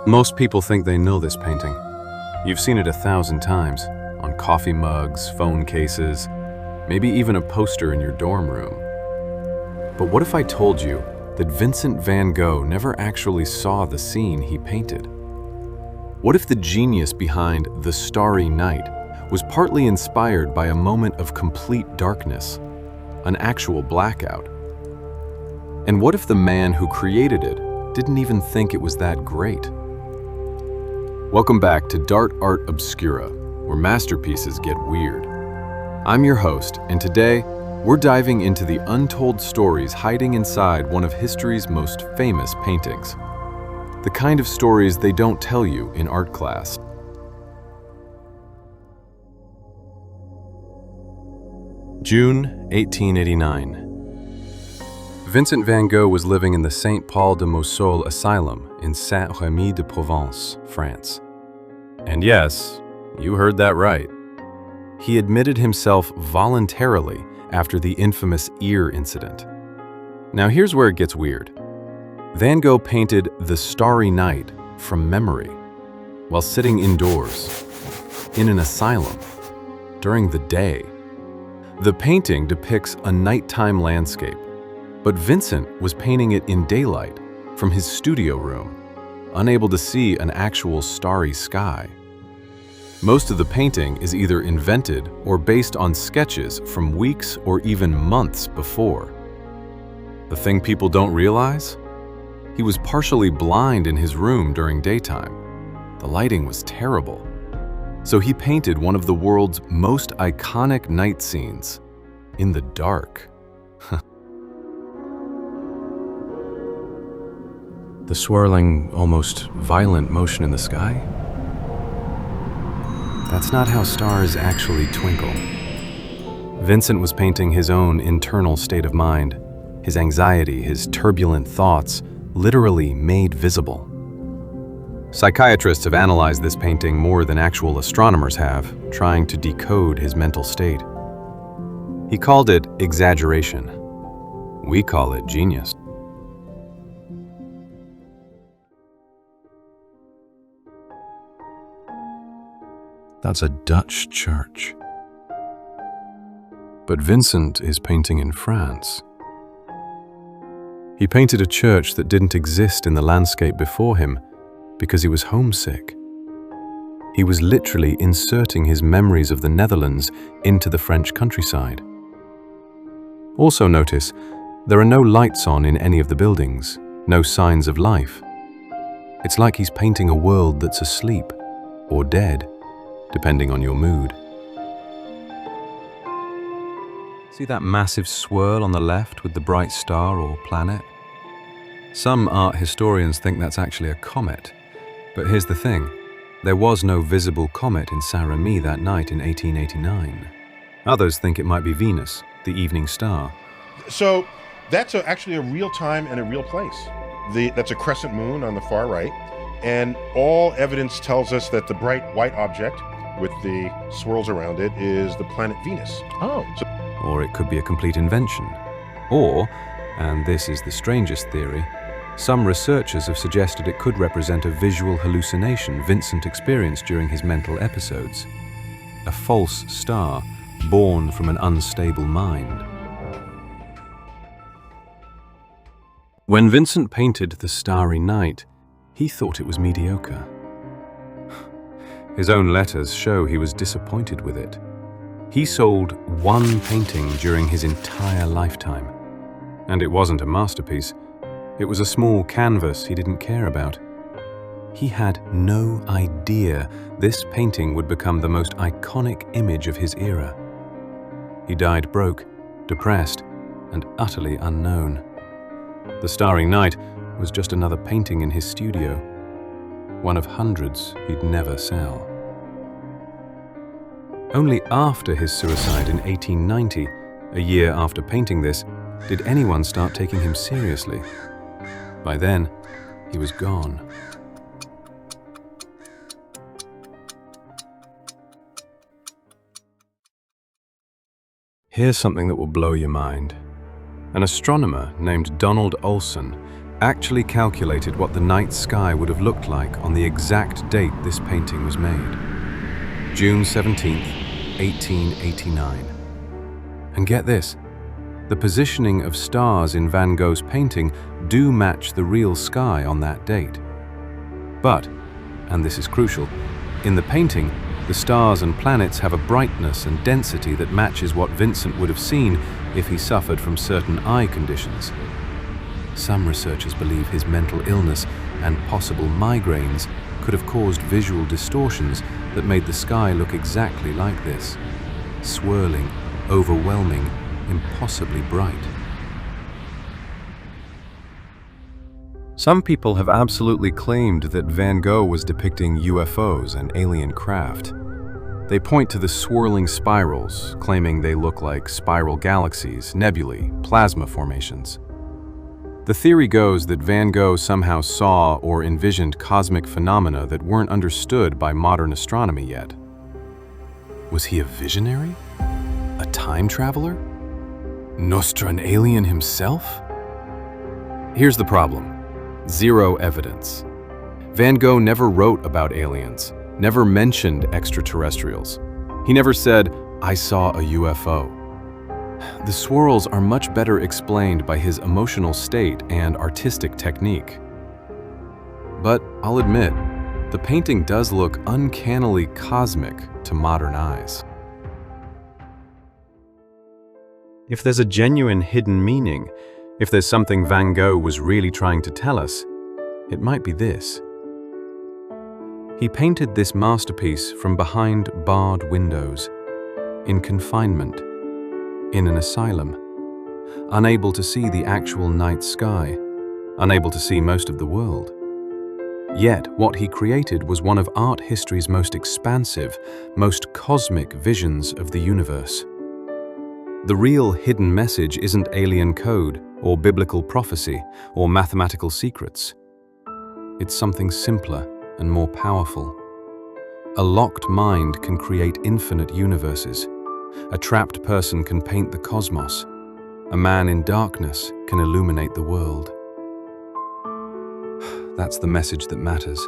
Most people think they know this painting. You've seen it 1,000 times, on coffee mugs, phone cases, maybe even a poster in your dorm room. But what if I told you that Vincent van Gogh never actually saw the scene he painted? What if the genius behind The Starry Night was partly inspired by a moment of complete darkness, an actual blackout? And what if the man who created it didn't even think it was that great? Welcome back to Dart Art Obscura, where masterpieces get weird. I'm your host, and today we're diving into the untold stories hiding inside one of history's most famous paintings. The kind of stories they don't tell you in art class. June 1889. Vincent van Gogh was living in the Saint Paul de Mossoul asylum in Saint-Rémy-de-Provence, France. And yes, you heard that right. He admitted himself voluntarily after the infamous ear incident. Now here's where it gets weird. Van Gogh painted The Starry Night from memory while sitting indoors, in an asylum, during the day. The painting depicts a nighttime landscape, but Vincent was painting it in daylight from his studio room, unable to see an actual starry sky. Most of the painting is either invented or based on sketches from weeks or even months before. The thing people don't realize? He was partially blind in his room during daytime. The lighting was terrible. So he painted one of the world's most iconic night scenes in the dark. The swirling, almost violent motion in the sky? That's not how stars actually twinkle. Vincent was painting his own internal state of mind, his anxiety, his turbulent thoughts, literally made visible. Psychiatrists have analyzed this painting more than actual astronomers have, trying to decode his mental state. He called it exaggeration. We call it genius. That's a Dutch church. But Vincent is painting in France. He painted a church that didn't exist in the landscape before him because he was homesick. He was literally inserting his memories of the Netherlands into the French countryside. Also notice, there are no lights on in any of the buildings, no signs of life. It's like he's painting a world that's asleep or dead, depending on your mood. See that massive swirl on the left with the bright star or planet? Some art historians think that's actually a comet. But here's the thing, there was no visible comet in Saint-Rémy that night in 1889. Others think it might be Venus, the evening star. So that's actually a real time and a real place. That's a crescent moon on the far right. And all evidence tells us that the bright white object with the swirls around it is the planet Venus. Oh. Or it could be a complete invention. Or, and this is the strangest theory, some researchers have suggested it could represent a visual hallucination Vincent experienced during his mental episodes. A false star, born from an unstable mind. When Vincent painted The Starry Night, he thought it was mediocre. His own letters show he was disappointed with it. He sold one painting during his entire lifetime. And it wasn't a masterpiece. It was a small canvas he didn't care about. He had no idea this painting would become the most iconic image of his era. He died broke, depressed, and utterly unknown. The Starry Night was just another painting in his studio, one of hundreds he'd never sell. Only after his suicide in 1890, a year after painting this, did anyone start taking him seriously. By then, he was gone. Here's something that will blow your mind. An astronomer named Donald Olson actually calculated what the night sky would have looked like on the exact date this painting was made. June 17th, 1889. And get this, the positioning of stars in Van Gogh's painting do match the real sky on that date. But, and this is crucial, in the painting, the stars and planets have a brightness and density that matches what Vincent would have seen if he suffered from certain eye conditions. Some researchers believe his mental illness and possible migraines could have caused visual distortions that made the sky look exactly like this: swirling, overwhelming, impossibly bright. Some people have absolutely claimed that Van Gogh was depicting UFOs and alien craft. They point to the swirling spirals, claiming they look like spiral galaxies, nebulae, plasma formations. The theory goes that Van Gogh somehow saw or envisioned cosmic phenomena that weren't understood by modern astronomy yet. Was he a visionary? A time traveler? Nostra an alien himself? Here's the problem. Zero evidence. Van Gogh never wrote about aliens, never mentioned extraterrestrials. He never said, "I saw a UFO." The swirls are much better explained by his emotional state and artistic technique. But I'll admit, the painting does look uncannily cosmic to modern eyes. If there's a genuine hidden meaning, if there's something Van Gogh was really trying to tell us, it might be this. He painted this masterpiece from behind barred windows, in confinement, in an asylum, unable to see the actual night sky, unable to see most of the world. Yet what he created was one of art history's most expansive, most cosmic visions of the universe. The real hidden message isn't alien code, or biblical prophecy, or mathematical secrets. It's something simpler and more powerful. A locked mind can create infinite universes. A trapped person can paint the cosmos. A man in darkness can illuminate the world. That's the message that matters.